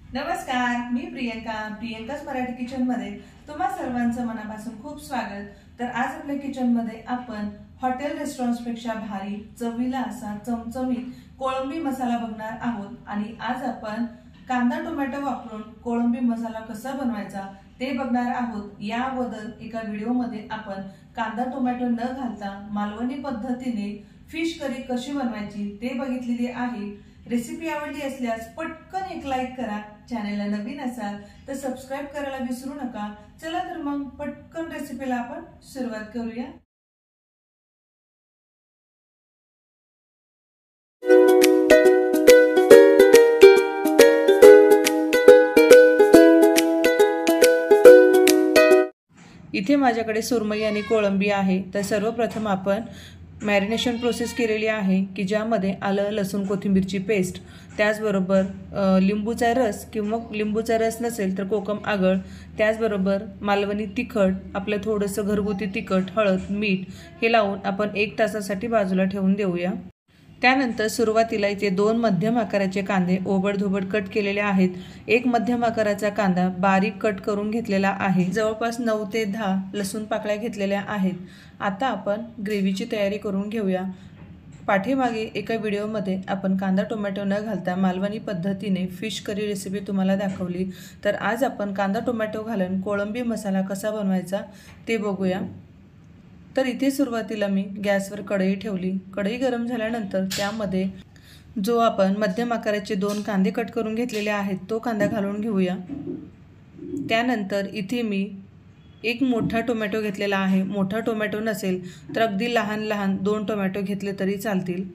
नमस्कार, मी प्रियंकाच मराठी किचन मध्ये तुम्हा सर्वांचं मनापासून खूप स्वागत। तर आज आपल्या किचन मध्ये आपण हॉटेल रेस्टॉरंट्स पेक्षा भारी चवीला असा चमचमीत कोळंबी मसाला बघणार आहोत। आणि आज आपण कांदा टोमॅटो वापरून कोळंबी मसाला कसा बनवायचा ते बघणार आहोत। या अगोदर एका व्हिडिओ मध्ये आपण कांदा टोमॅटो न घालता मालवणी पद्धतीने फिश करी कशी बनवायची ते बघितलेली आहे। रेसिपी आवडली असल्यास पटकन एक लाईक करा। चॅनलला नवीन असाल तर सबस्क्राइब करायला विसरू नका। चला तर मग पटकन रेसिपीला आपण सुरुवात करूया। इथे माझ्याकडे सुरमई आणि कोळंबी आहे। तर सर्वप्रथम आपण मॅरिनेशन प्रोसेस केलेली आहे की ज्यामध्ये आलं लसूण कोथिंबीरची पेस्ट, त्याचबरोबर लिंबूचा रस किंवा लिंबूचा रस नसेल तर कोकम आगळ, त्याचबरोबर मालवणी तिखट, आपलं थोडंसं घरगुती तिखट, हळद, मीठ हे लावून आपण 1 तासासाठी बाजूला ठेवून देऊया। त्यानंतर सुरुवातीला इथे 2 मध्यम आकाराचे कांदे ओबडधोबड कट केलेले आहेत। एक मध्यम आकाराचा कांदा बारीक कट करून घेतलेला आहे। जवळपास 9 ते 10 लसूण पाकळ्या घेतलेल्या आहेत। आता आपण ग्रेव्हीची तयारी करून घेऊया। पाठीमागे एका व्हिडिओमध्ये आपण कांदा टोमॅटो न घालता मालवणी पद्धतीने फिश करी रेसिपी तुम्हाला दाखवली। तर आज आपण कांदा टोमॅटो घालून कोळंबी मसाला कसा बनवायचा ते बघूया। तर इथे सुरुवातीला मी गॅसवर कढई ठेवली। कढई गरम झाल्यानंतर त्यामध्ये जो आपण मध्यम आकाराचे 2 कांदे कट करून घेतलेले आहेत तो कांदा घालून घेऊया। त्यानंतर इथे मी एक मोठा टोमॅटो घेतलेला आहे। मोठा टोमॅटो नसेल तर अगदी लहान लहान 2 टोमॅटो घेतले तरी चालतील।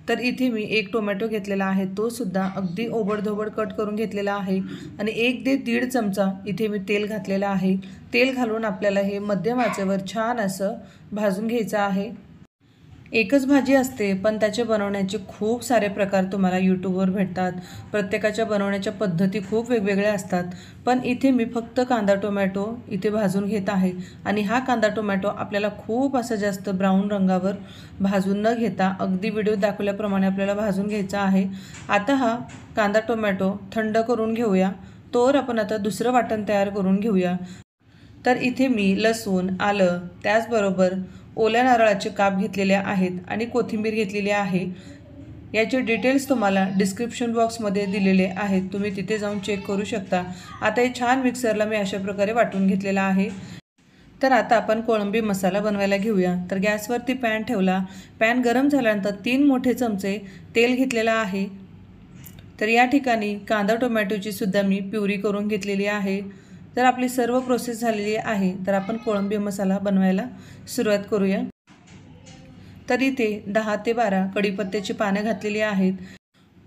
तर इथे मी 1 टोमॅटो घेतलेला आहे, तो सुद्धा अगदी ओबडधोबड कट करून घेतलेला आहे। आणि 1 ते 1.5 चमचा इथे मी तेल घातलेला आहे। तेल घालून आपल्याला हे मध्यम आचेवर छान असं भाजून घ्यायचं आहे। एकच भाजी असते पण त्याचे बनवण्याचे खूप सारे प्रकार तुम्हाला यूट्यूबवर भेटतात। प्रत्येकाच्या बनवण्याच्या पद्धती खूप वेगवेगळ्या असतात। पण इथे मी फक्त कांदा टोमॅटो इथे भाजून घेत आहे। आणि हा कांदा टोमॅटो आपल्याला खूप असं जास्त ब्राऊन रंगावर भाजून न घेता अगदी व्हिडिओ दाखवल्याप्रमाणे आपल्याला भाजून घ्यायचा आहे। आता हा कांदा टोमॅटो थंड करून घेऊया। तोवर आपण आता दुसरं वाटण तयार करून घेऊया। तर इथे मी लसूण, आलं, त्याचबरोबर ओल्या नारळाचे काप घेतलेले आहेत आणि कोथिंबीर घेतलेली आहे। याचे डिटेल्स तुम्हाला डिस्क्रिप्शन बॉक्समध्ये दिलेले आहेत, तुम्ही तिथे जाऊन चेक करू शकता। आता हे छान मिक्सरला मी अशा प्रकारे वाटून घेतलेला आहे। तर आता आपण कोळंबी मसाला बनवायला घेऊया। तर गॅसवरती पॅन ठेवला। पॅन गरम झाल्यानंतर 3 मोठे चमचे तेल घेतलेला आहे। तर या ठिकाणी कांदा टोमॅटोची सुद्धा मी प्युरी करून घेतलेली आहे। तर आपली सर्व प्रोसेस झालेली आहे। तर आपण कोळंबी मसाला बनवायला सुरुवात करूया। तर इथे 10 ते 12 कढीपत्त्याची पानं घातलेली आहेत।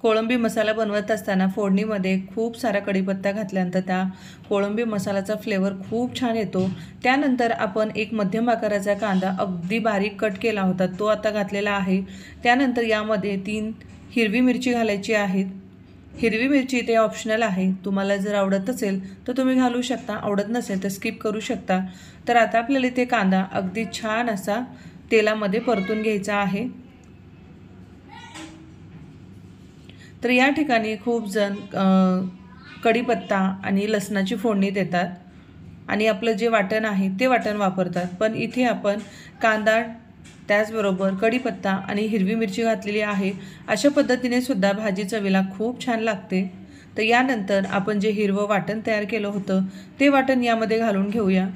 कोळंबी मसाला बनवत असताना फोडणीमध्ये खूप सारा कढीपत्ता घातल्यानंतर त्या कोळंबी मसाल्याचा फ्लेवर खूप छान येतो। त्यानंतर आपण एक मध्यम आकाराचा कांदा अगदी बारीक कट केला होता तो आता घातलेला आहे। त्यानंतर यामध्ये 3 हिरवी मिरची घालायची आहेत। हिरवी मिरची ते ऑप्शनल आहे, तुम्हाला जर आवडत असेल तर तुम्ही घालू शकता, आवडत नसेल तर स्किप करू शकता। तर आता आपल्याला इथे कांदा अगदी छान असा तेलामध्ये परतून घ्यायचा आहे। तर या ठिकाणी खूप जण कढीपत्ता आणि लसणाची फोडणी देतात आणि आपलं जे वाटण आहे ते वाटण वापरतात। पण इथे आपण कांदा, त्याचबरोबर कढीपत्ता आणि हिरवी मिरची घातलेली आहे। अशा पद्धतीने सुद्धा भाजी चवीला खूप छान लागते। तर यानंतर आपण जे हिरवं वाटण तयार केलं होतं ते वाटण यामध्ये घालून घेऊया।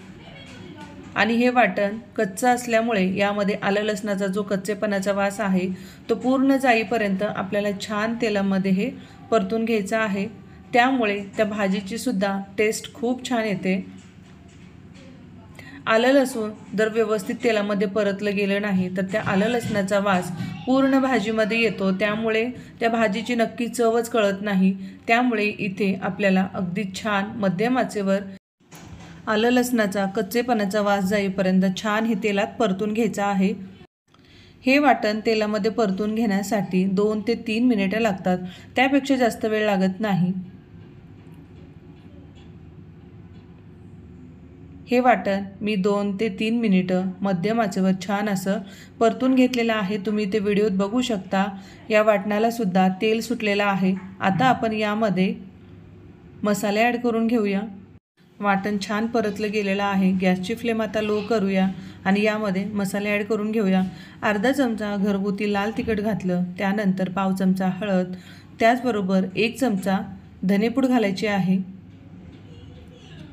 आणि हे वाटण कच्चं असल्यामुळे यामध्ये आलं लसणाचा जो कच्चेपणाचा वास आहे तो पूर्ण जाईपर्यंत आपल्याला छान तेलामध्ये हे परतून घ्यायचं आहे। त्यामुळे त्या भाजीची सुद्धा टेस्ट खूप छान येते। आलं लसूण जर व्यवस्थित तेलामध्ये परतलं गेलं नाही तर त्या आलं लसणाचा वास पूर्ण भाजीमध्ये येतो, त्यामुळे त्या भाजीची नक्की चवच कळत नाही। त्यामुळे इथे आपल्याला अगदी छान मध्यम आचेवर आलं लसणाचा कच्चेपणाचा वास जाईपर्यंत छान हे तेलात परतून घ्यायचं आहे। हे वाटण तेलामध्ये परतून घेण्यासाठी 2 ते 3 मिनिटे लागतात, त्यापेक्षा जास्त वेळ लागत नाही। हे वाटण मी 2 ते 3 मिनिटं मध्यम आचेवर छान असं परतून घेतलेलं आहे। तुम्ही ते व्हिडिओत बघू शकता। या वाटणाला सुद्धा तेल सुटलेलं आहे। आता आपण यामध्ये मसाले ॲड करून घेऊया। वाटण छान परतलं गेलेलं आहे। गॅसची फ्लेम आता लो करूया आणि यामध्ये मसाले ॲड करून घेऊया। अर्धा चमचा घरगुती लाल तिखट घातलं, त्यानंतर पाव चमचा हळद, त्याचबरोबर 1 चमचा धनेपूड घालायची आहे।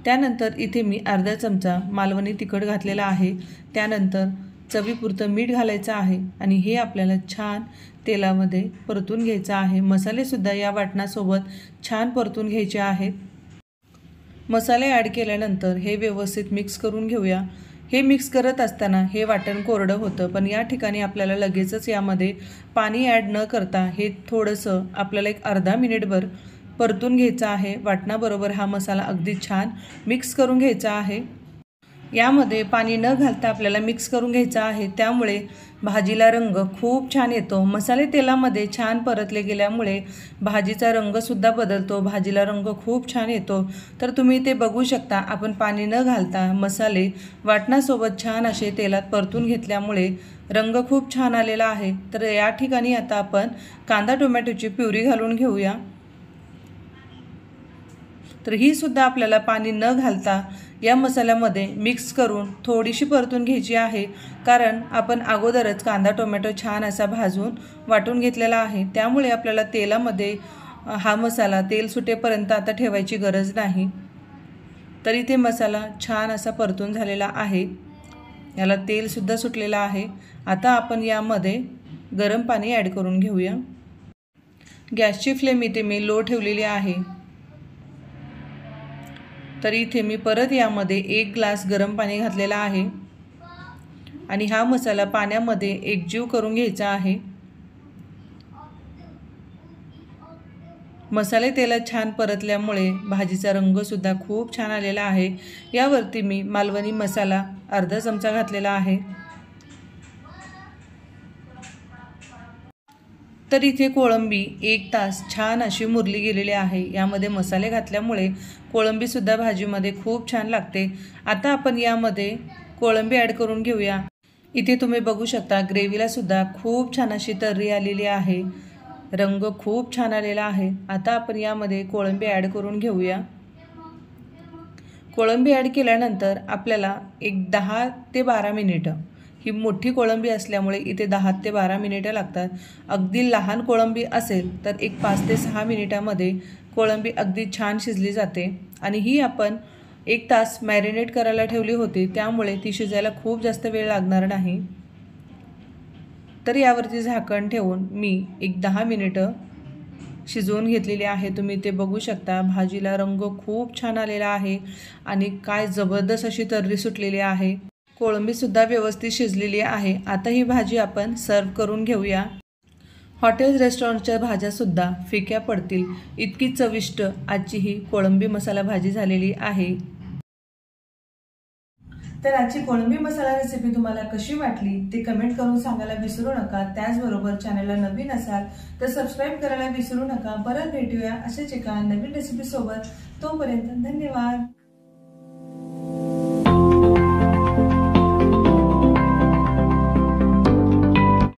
त्यानंतर इथे मी अर्धा चमचा मालवणी तिखट घातलेला आहे। त्यानंतर चवीपुरतं मीठ घालायचं आहे आणि हे आपल्याला छान तेलामध्ये परतून घ्यायचं आहे। मसालेसुद्धा या वाटणासोबत छान परतून घ्यायचे आहेत। मसाले ॲड केल्यानंतर हे व्यवस्थित मिक्स करून घेऊया। हे मिक्स करत असताना हे वाटण कोरडं होतं, पण या ठिकाणी आपल्याला लगेचच यामध्ये पाणी ॲड न करता हे थोडंसं आपल्याला एक अर्धा मिनिटभर परतून घ्यायचं आहे। वाटणाबरोबर हा मसाला अगदी छान मिक्स करून घ्यायचा आहे। यामध्ये पाणी न घालता आपल्याला मिक्स करून घ्यायचं आहे, त्यामुळे भाजीला रंग खूप छान येतो। मसाले तेलामध्ये छान परतले गेल्यामुळे भाजीचा रंगसुद्धा बदलतो, भाजीला रंग खूप छान येतो। तर तुम्ही ते बघू शकता, आपण पाणी न घालता मसाले वाटणासोबत छान असे तेलात परतून घेतल्यामुळे रंग खूप छान आलेला आहे। तर या ठिकाणी आता आपण कांदा टोमॅटोची प्युरी घालून घेऊया। तर ही सुद्धा आपल्याला पाणी न घालता या मसाल्यामध्ये मिक्स करून थोडीशी परतून घ्यायची आहे, कारण आपण अगोदरच कांदा टोमॅटो छान असा भाजून वाटून घेतलेला आहे। त्यामुळे आपल्याला तेलामध्ये हा मसाला तेल सुटेपर्यंत आता ठेवायची गरज नाही। तर इथे मसाला छान असा परतून झालेला आहे, याला तेलसुद्धा सुटलेलं आहे। आता आपण यामध्ये गरम पाणी ॲड करून घेऊया। गॅसची फ्लेम इथे मी लो ठेवलेली आहे। तर इथे मी परत यामध्ये 1 ग्लास गरम पाणी घातलेला आहे आणि हा मसाला पाण्यामध्ये एकजीव करून घ्यायचा आहे। मसाले तेलात छान परतल्यामुळे भाजीचा रंगसुद्धा खूप छान आलेला आहे। यावरती मी मालवणी मसाला अर्धा चमचा घातलेला आहे। तर इथे कोळंबी 1 तास छान अशी मुरली गेलेली आहे। यामध्ये मसाले घातल्यामुळे कोळंबीसुद्धा भाजीमध्ये खूप छान लागते। आता आपण यामध्ये कोळंबी ॲड करून घेऊया। इथे तुम्ही बघू शकता ग्रेव्हीला सुद्धा खूप छान अशी तर्री आलेली आहे, रंग खूप छान आलेला आहे। आता आपण यामध्ये कोळंबी ॲड करून घेऊया। कोळंबी ॲड केल्यानंतर आपल्याला एक 10 ते 12 मिनिटं, ही मोठी कोळंबी असल्यामुळे इथे 10 ते 12 मिनिटं लागतात। अगदी लहान कोळंबी असेल तर एक 5 ते 6 मिनिटामध्ये कोळंबी अगदी छान शिजली जाते आणि ही आपण 1 तास मॅरिनेट करायला ठेवली होती, त्यामुळे ती शिजायला खूप जास्त वेळ लागणार नाही। तर यावरती झाकण ठेवून मी एक 10 मिनिटं शिजवून घेतलेली आहे। तुम्ही ते बघू शकता, भाजीला रंग खूप छान आलेला आहे आणि काय जबरदस्त अशी तर्री सुटलेली आहे। कोळंबीसुद्धा व्यवस्थित शिजलेली आहे। आता ही भाजी आपण सर्व करून घेऊया। हॉटेल रेस्टॉरंटच्या भाज्यासुद्धा फिक्या पडतील इतकी चविष्ट आजची ही कोळंबी मसाला भाजी झालेली आहे। तर आजची कोळंबी मसाला रेसिपी तुम्हाला कशी वाटली ते कमेंट करून सांगायला विसरू नका। त्याचबरोबर चॅनलला नवीन असाल तर सबस्क्राईब करायला विसरू नका। परत भेटूया अशाच एका नवीन रेसिपी सोबत। तोपर्यंत धन्यवाद।